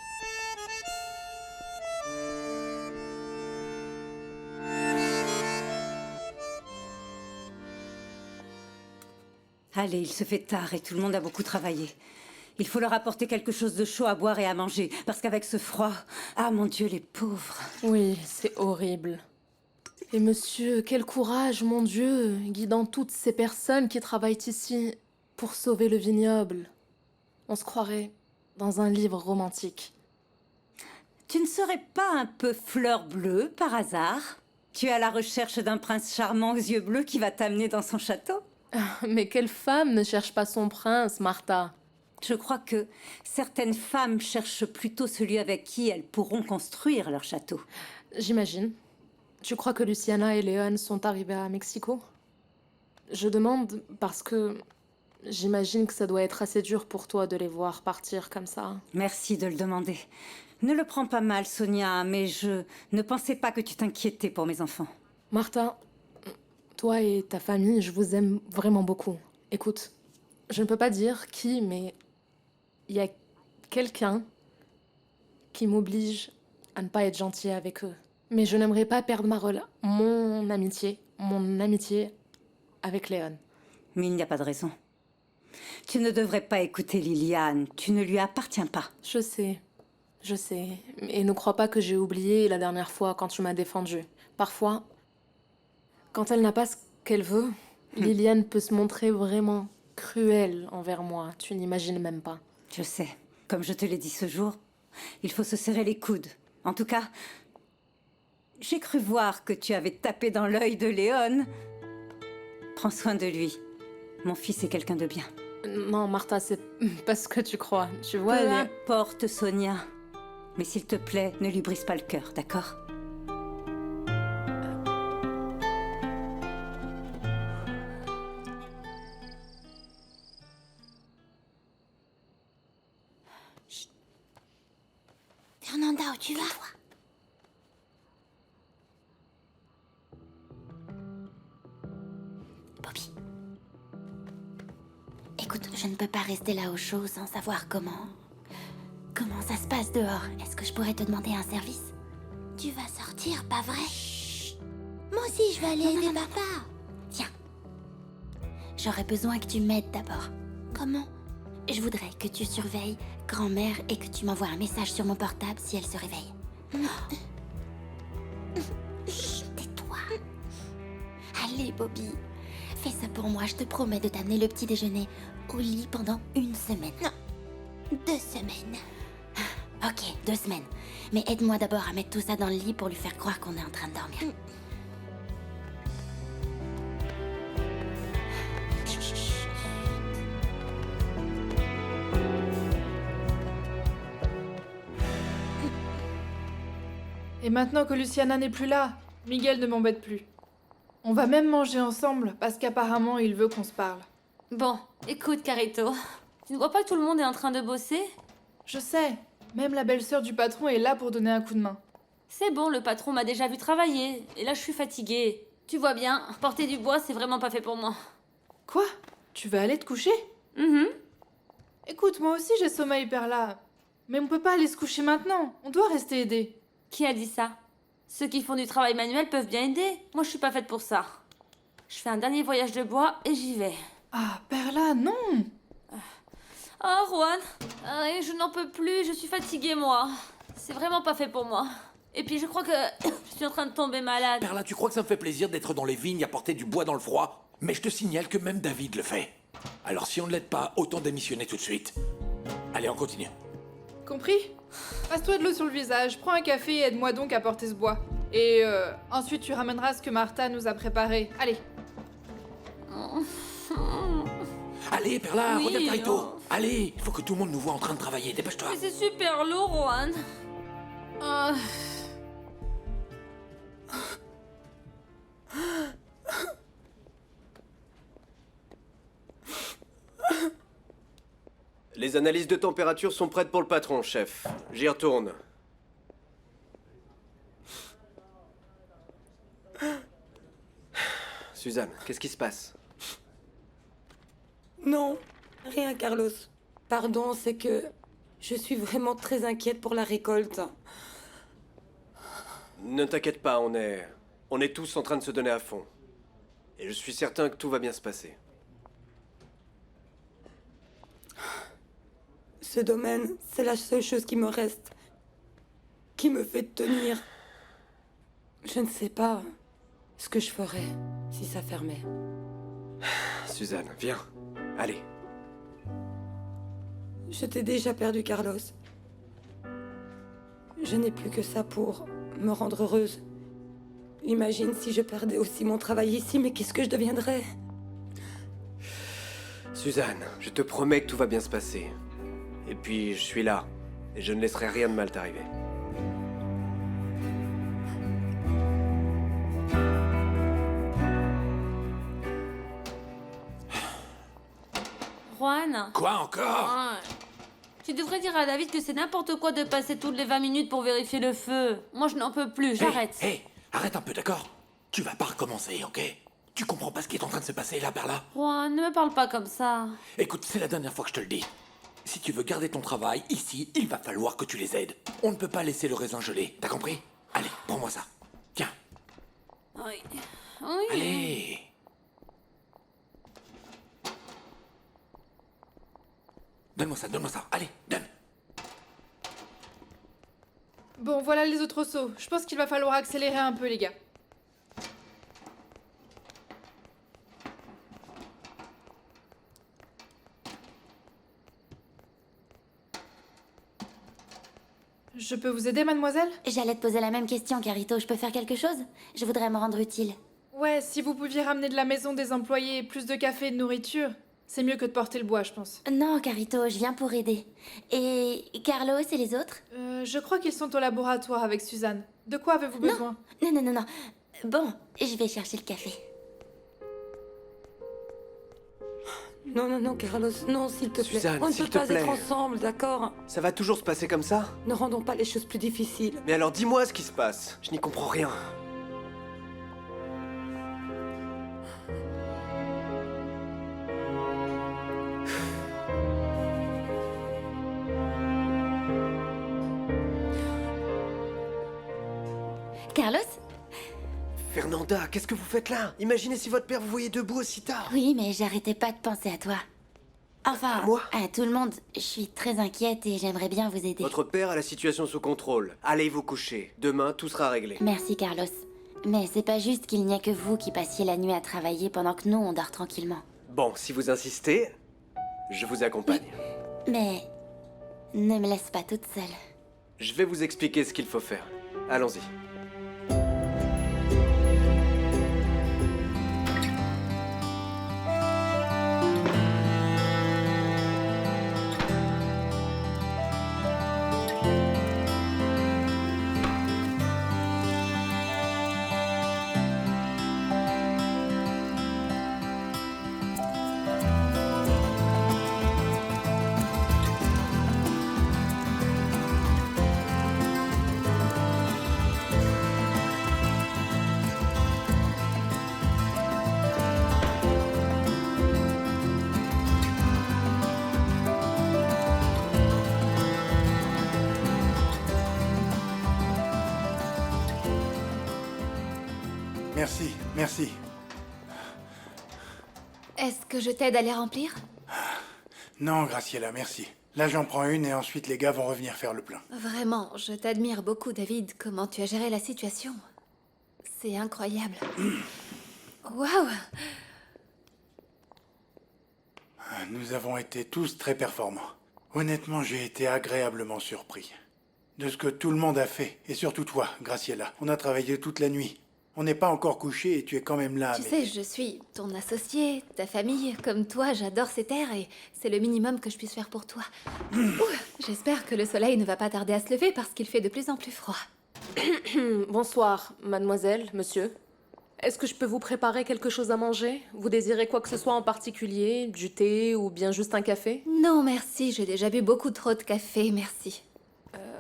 [SPEAKER 7] Allez, il se fait tard et tout le monde a beaucoup travaillé. Il faut leur apporter quelque chose de chaud à boire et à manger, parce qu'avec ce froid... Ah mon Dieu, les pauvres.
[SPEAKER 11] Oui, c'est horrible. Et monsieur, quel courage, mon Dieu, guidant toutes ces personnes qui travaillent ici pour sauver le vignoble. On se croirait dans un livre romantique.
[SPEAKER 7] Tu ne serais pas un peu fleur bleue, par hasard? Tu es à la recherche d'un prince charmant aux yeux bleus qui va t'amener dans son château?
[SPEAKER 11] Mais quelle femme ne cherche pas son prince, Martha?
[SPEAKER 7] Je crois que certaines femmes cherchent plutôt celui avec qui elles pourront construire leur château.
[SPEAKER 11] J'imagine. Tu crois que Luciana et Léon sont arrivés à Mexico? Je demande parce que j'imagine que ça doit être assez dur pour toi de les voir partir comme ça.
[SPEAKER 7] Merci de le demander. Ne le prends pas mal, Sonia, mais je ne pensais pas que tu t'inquiétais pour mes enfants.
[SPEAKER 11] Martha, toi et ta famille, je vous aime vraiment beaucoup. Écoute, je ne peux pas dire qui, mais il y a quelqu'un qui m'oblige à ne pas être gentil avec eux. Mais je n'aimerais pas perdre mon amitié avec Léon.
[SPEAKER 7] Mais il n'y a pas de raison. Tu ne devrais pas écouter Liliane. Tu ne lui appartiens pas.
[SPEAKER 11] Je sais. Et ne crois pas que j'ai oublié la dernière fois quand tu m'as défendue. Parfois, quand elle n'a pas ce qu'elle veut, Liliane peut se montrer vraiment cruelle envers moi. Tu n'imagines même pas.
[SPEAKER 7] Je sais. Comme je te l'ai dit ce jour, il faut se serrer les coudes. En tout cas, j'ai cru voir que tu avais tapé dans l'œil de Léon. Prends soin de lui. Mon fils est quelqu'un de bien.
[SPEAKER 11] Non, Martha, c'est pas ce que tu crois. Tu vois,
[SPEAKER 7] Peu
[SPEAKER 11] elle est...
[SPEAKER 7] importe, Sonia. Mais s'il te plaît, ne lui brise pas le cœur, d'accord?
[SPEAKER 6] Fernanda, où tu vas? Bobby. Écoute, je ne peux pas rester là au chaud sans savoir comment ça se passe dehors. Est-ce que je pourrais te demander un service? Tu vas sortir, pas vrai? Chut. Moi aussi, je vais aller aider papa. Tiens. J'aurais besoin que tu m'aides d'abord. Comment? Je voudrais que tu surveilles grand-mère et que tu m'envoies un message sur mon portable si elle se réveille. Chut, tais-toi. Allez, Bobby. Fais ça pour moi, je te promets de t'amener le petit déjeuner au lit pendant 1 semaine. Non, 2 semaines. Ok, 2 semaines. Mais aide-moi d'abord à mettre tout ça dans le lit pour lui faire croire qu'on est en train de dormir.
[SPEAKER 9] Et maintenant que Luciana n'est plus là, Miguel ne m'embête plus. On va même manger ensemble parce qu'apparemment il veut qu'on se parle.
[SPEAKER 14] Bon, écoute, Carito. Tu ne vois pas que tout le monde est en train de bosser?
[SPEAKER 9] Je sais, même la belle-sœur du patron est là pour donner un coup de main.
[SPEAKER 14] C'est bon, le patron m'a déjà vu travailler. Et là, je suis fatiguée. Tu vois bien, porter du bois, c'est vraiment pas fait pour moi.
[SPEAKER 9] Quoi? Tu vas aller te coucher? Écoute, moi aussi j'ai sommeil, Perla. Mais on peut pas aller se coucher maintenant. On doit rester aidés.
[SPEAKER 14] Qui a dit ça? Ceux qui font du travail manuel peuvent bien aider. Moi, je suis pas faite pour ça. Je fais un dernier voyage de bois et j'y vais.
[SPEAKER 9] Ah, Perla, non!
[SPEAKER 14] Oh, Juan, je n'en peux plus, je suis fatiguée, moi. C'est vraiment pas fait pour moi. Et puis, je crois que je suis en train de tomber malade.
[SPEAKER 5] Perla, tu crois que ça me fait plaisir d'être dans les vignes à porter du bois dans le froid? Mais je te signale que même David le fait. Alors si on ne l'aide pas, autant démissionner tout de suite. Allez, on continue.
[SPEAKER 9] Compris? Passe-toi de l'eau sur le visage, prends un café et aide-moi donc à porter ce bois. Et ensuite tu ramèneras ce que Martha nous a préparé. Allez.
[SPEAKER 5] Allez, Perla,
[SPEAKER 14] Oui,
[SPEAKER 5] regarde Carito.
[SPEAKER 14] oh.
[SPEAKER 5] Allez, il faut que tout le monde nous voit en train de travailler, dépêche-toi.
[SPEAKER 14] Mais c'est super lourd, Juan.
[SPEAKER 13] Les analyses de température sont prêtes pour le patron, chef. J'y retourne. Suzanne, qu'est-ce qui se passe?
[SPEAKER 12] Non, rien, Carlos. Pardon, c'est que je suis vraiment très inquiète pour la récolte.
[SPEAKER 13] Ne t'inquiète pas, on est tous en train de se donner à fond. Et je suis certain que tout va bien se passer.
[SPEAKER 12] Ce domaine, c'est la seule chose qui me reste, qui me fait tenir. Je ne sais pas ce que je ferais si ça fermait.
[SPEAKER 13] Suzanne, viens. Allez.
[SPEAKER 12] Je t'ai déjà perdu, Carlos. Je n'ai plus que ça pour me rendre heureuse. Imagine si je perdais aussi mon travail ici, mais qu'est-ce que je deviendrais?
[SPEAKER 13] Suzanne, je te promets que tout va bien se passer. Et puis, je suis là. Et je ne laisserai rien de mal t'arriver.
[SPEAKER 14] Juan.
[SPEAKER 5] Quoi encore?
[SPEAKER 14] Tu devrais dire à David que c'est n'importe quoi de passer toutes les 20 minutes pour vérifier le feu. Moi, je n'en peux plus, j'arrête.
[SPEAKER 5] Hé, arrête un peu, d'accord? Tu vas pas recommencer, ok? Tu comprends pas ce qui est en train de se passer là, Perla?
[SPEAKER 14] Juan, ne me parle pas comme ça.
[SPEAKER 5] Écoute, c'est la dernière fois que je te le dis. Si tu veux garder ton travail ici, il va falloir que tu les aides. On ne peut pas laisser le raisin geler, t'as compris? Allez, prends-moi ça. Tiens.
[SPEAKER 14] Oui. Oui.
[SPEAKER 5] Allez. Donne-moi ça. Allez, donne.
[SPEAKER 9] Bon, voilà les autres seaux. Je pense qu'il va falloir accélérer un peu, les gars. Je Je peux vous aider, mademoiselle?
[SPEAKER 6] J'allais te poser la même question, Carito. Je peux faire quelque chose? Je voudrais me rendre utile.
[SPEAKER 9] Ouais, si vous pouviez ramener de la maison des employés plus de café et de nourriture, c'est mieux que de porter le bois, je pense.
[SPEAKER 6] Non, Carito, je viens pour aider. Et Carlos et les autres?
[SPEAKER 9] Je crois qu'ils sont au laboratoire avec Suzanne. De quoi avez-vous besoin?
[SPEAKER 6] Non. Bon, je vais chercher le café.
[SPEAKER 12] Non, Carlos, non, s'il te plaît.
[SPEAKER 13] Suzanne,
[SPEAKER 12] On ne
[SPEAKER 13] s'il
[SPEAKER 12] peut
[SPEAKER 13] te
[SPEAKER 12] pas
[SPEAKER 13] plaît.
[SPEAKER 12] être ensemble, d'accord?
[SPEAKER 13] Ça va toujours se passer comme ça?
[SPEAKER 12] Ne rendons pas les choses plus difficiles.
[SPEAKER 13] Mais alors dis-moi ce qui se passe. Je n'y comprends rien.
[SPEAKER 6] Carlos?
[SPEAKER 13] Fernanda, qu'est-ce que vous faites là? Imaginez si votre père vous voyait debout aussi tard.
[SPEAKER 6] Oui, mais j'arrêtais pas de penser à toi. Enfin, à tout le monde. Je suis très inquiète et j'aimerais bien vous aider.
[SPEAKER 13] Votre père a la situation sous contrôle. Allez vous coucher. Demain, tout sera réglé.
[SPEAKER 6] Merci, Carlos. Mais c'est pas juste qu'il n'y a que vous qui passiez la nuit à travailler pendant que nous, on dort tranquillement.
[SPEAKER 13] Bon, si vous insistez, je vous accompagne.
[SPEAKER 6] Mais ne me laisse pas toute seule.
[SPEAKER 13] Je vais vous expliquer ce qu'il faut faire. Allons-y.
[SPEAKER 3] Merci.
[SPEAKER 2] Est-ce que je t'aide à les remplir?
[SPEAKER 3] Non, Graciela, merci. Là, j'en prends une et ensuite les gars vont revenir faire le plein.
[SPEAKER 2] Vraiment, je t'admire beaucoup, David, comment tu as géré la situation. C'est incroyable. Waouh!
[SPEAKER 3] Nous avons été tous très performants. Honnêtement, j'ai été agréablement surpris. De ce que tout le monde a fait, et surtout toi, Graciela. On a travaillé toute la nuit. On n'est pas encore couché et tu es quand même là.
[SPEAKER 2] Tu sais, je suis ton associé, ta famille. Comme toi, j'adore ces terres et c'est le minimum que je puisse faire pour toi. J'espère que le soleil ne va pas tarder à se lever parce qu'il fait de plus en plus froid.
[SPEAKER 11] Bonsoir, mademoiselle, monsieur. Est-ce que je peux vous préparer quelque chose à manger? Vous désirez quoi que ce soit en particulier? Du thé ou bien juste un café?
[SPEAKER 2] Non, merci, j'ai déjà bu beaucoup trop de café, merci.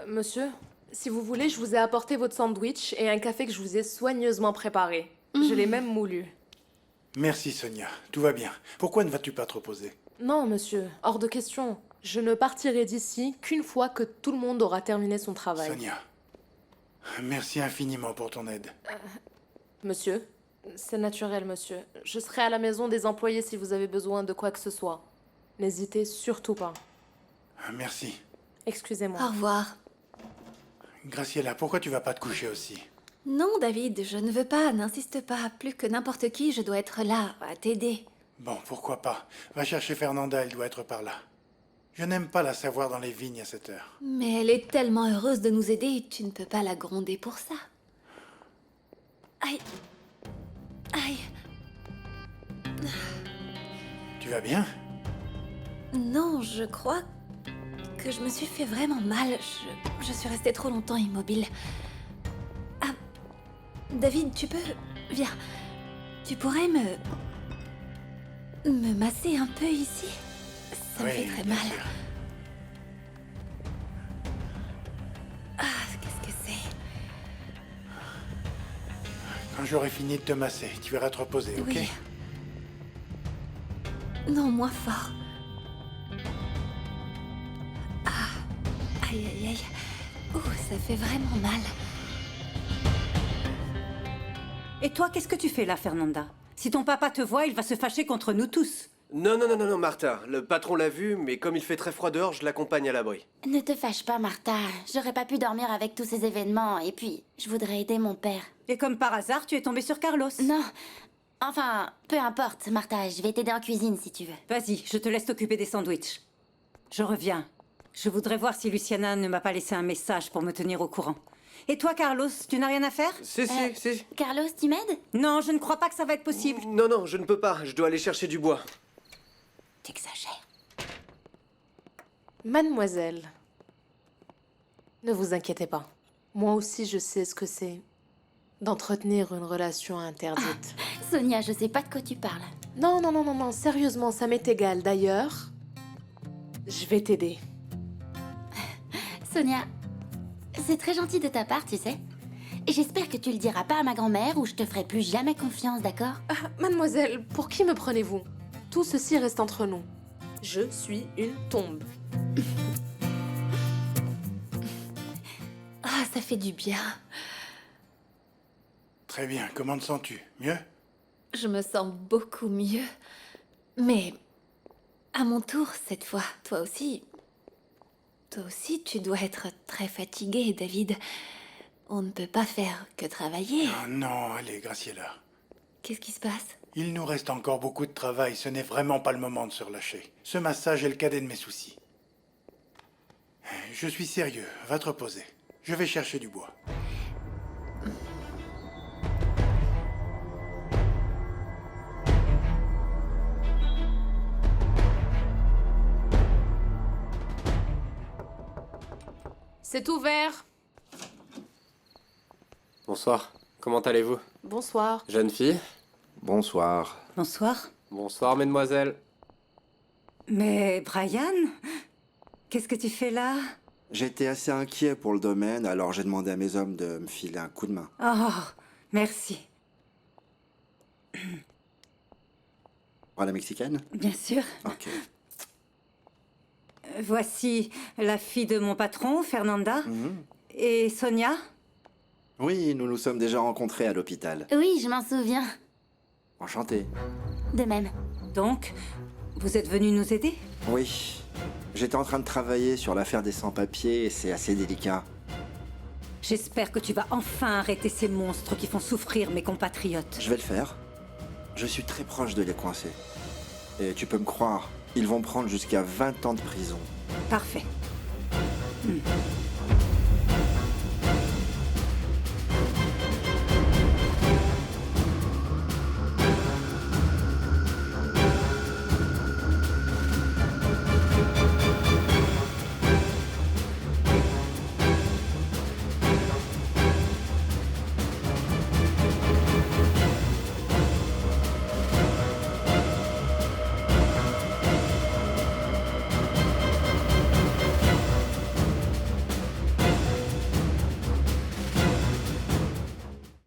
[SPEAKER 11] Monsieur, si vous voulez, je vous ai apporté votre sandwich et un café que je vous ai soigneusement préparé. Je l'ai même moulu.
[SPEAKER 3] Merci, Sonia. Tout va bien. Pourquoi ne vas-tu pas te reposer?
[SPEAKER 11] Non, monsieur, hors de question. Je ne partirai d'ici qu'une fois que tout le monde aura terminé son travail.
[SPEAKER 3] Sonia, merci infiniment pour ton aide.
[SPEAKER 11] Monsieur, c'est naturel, monsieur. Je serai à la maison des employés si vous avez besoin de quoi que ce soit. N'hésitez surtout pas.
[SPEAKER 3] Merci.
[SPEAKER 11] Excusez-moi.
[SPEAKER 2] Au revoir.
[SPEAKER 3] Graciela, pourquoi tu vas pas te coucher aussi?
[SPEAKER 2] Non, David, je ne veux pas, n'insiste pas. Plus que n'importe qui, je dois être là, à t'aider.
[SPEAKER 3] Bon, pourquoi pas. Va chercher Fernanda, elle doit être par là. Je n'aime pas la savoir dans les vignes à cette heure.
[SPEAKER 2] Mais elle est tellement heureuse de nous aider, tu ne peux pas la gronder pour ça. Aïe. Aïe.
[SPEAKER 3] Tu vas bien?
[SPEAKER 2] Non, je crois que je me suis fait vraiment mal. Je suis restée trop longtemps immobile. Ah, David, tu peux... Viens. Tu pourrais me masser un peu ici? Ça me fait très mal.
[SPEAKER 3] Sûr.
[SPEAKER 2] Ah, qu'est-ce que c'est?
[SPEAKER 3] Quand j'aurai fini de te masser, tu iras te reposer, ok?
[SPEAKER 2] Oui. Non, moins fort. Ah, aïe, aïe, aïe. Ouh, ça fait vraiment mal.
[SPEAKER 7] Et toi, qu'est-ce que tu fais là, Fernanda? Si ton papa te voit, il va se fâcher contre nous tous.
[SPEAKER 13] Non, Martha. Le patron l'a vu, mais comme il fait très froid dehors, je l'accompagne à l'abri.
[SPEAKER 6] Ne te fâche pas, Martha. J'aurais pas pu dormir avec tous ces événements. Et puis, je voudrais aider mon père.
[SPEAKER 7] Et comme par hasard, tu es tombée sur Carlos.
[SPEAKER 6] Non. Enfin, peu importe, Martha. Je vais t'aider en cuisine si tu veux.
[SPEAKER 7] Vas-y, je te laisse t'occuper des sandwichs. Je reviens. Je voudrais voir si Luciana ne m'a pas laissé un message pour me tenir au courant. Et toi, Carlos, tu n'as rien à faire?
[SPEAKER 13] Si.
[SPEAKER 6] Carlos, tu m'aides?
[SPEAKER 7] Non, je ne crois pas que ça va être possible.
[SPEAKER 13] Non, je ne peux pas. Je dois aller chercher du bois.
[SPEAKER 6] T'exagères.
[SPEAKER 11] Mademoiselle, ne vous inquiétez pas. Moi aussi, je sais ce que c'est d'entretenir une relation interdite.
[SPEAKER 6] Sonia, je sais pas de quoi tu parles.
[SPEAKER 11] Non, sérieusement, ça m'est égal. D'ailleurs, je vais t'aider.
[SPEAKER 6] Sonia, c'est très gentil de ta part, tu sais. Et j'espère que tu le diras pas à ma grand-mère ou je te ferai plus jamais confiance, d'accord?
[SPEAKER 11] Mademoiselle, pour qui me prenez-vous? Tout ceci reste entre nous. Je suis une tombe.
[SPEAKER 2] Ah, ça fait du bien.
[SPEAKER 3] Très bien, comment te sens-tu? Mieux?
[SPEAKER 2] Je me sens beaucoup mieux. Mais à mon tour cette fois, toi aussi, tu dois être très fatigué, David. On ne peut pas faire que travailler.
[SPEAKER 3] Ah non, allez, Graciela.
[SPEAKER 2] Qu'est-ce qui se passe?
[SPEAKER 3] Il nous reste encore beaucoup de travail, ce n'est vraiment pas le moment de se relâcher. Ce massage est le cadet de mes soucis. Je suis sérieux, va te reposer. Je vais chercher du bois.
[SPEAKER 11] C'est ouvert.
[SPEAKER 13] Bonsoir. Comment allez-vous?
[SPEAKER 11] Bonsoir.
[SPEAKER 13] Jeune fille?
[SPEAKER 16] Bonsoir.
[SPEAKER 7] Bonsoir.
[SPEAKER 13] Bonsoir, mesdemoiselles.
[SPEAKER 7] Mais Brian, qu'est-ce que tu fais là?
[SPEAKER 16] J'étais assez inquiet pour le domaine, alors j'ai demandé à mes hommes de me filer un coup de main.
[SPEAKER 7] Oh, merci.
[SPEAKER 16] À la mexicaine?
[SPEAKER 7] Bien sûr.
[SPEAKER 16] Ok.
[SPEAKER 7] Voici la fille de mon patron, Fernanda. Et Sonia?
[SPEAKER 16] Oui, nous nous sommes déjà rencontrés à l'hôpital.
[SPEAKER 6] Oui, je m'en souviens.
[SPEAKER 16] Enchanté.
[SPEAKER 6] De même.
[SPEAKER 7] Donc, vous êtes venu nous aider?
[SPEAKER 16] Oui. J'étais en train de travailler sur l'affaire des sans-papiers et c'est assez délicat.
[SPEAKER 7] J'espère que tu vas enfin arrêter ces monstres qui font souffrir mes compatriotes.
[SPEAKER 16] Je vais le faire. Je suis très proche de les coincer. Et tu peux me croire, ils vont prendre jusqu'à 20 ans de prison.
[SPEAKER 7] Parfait.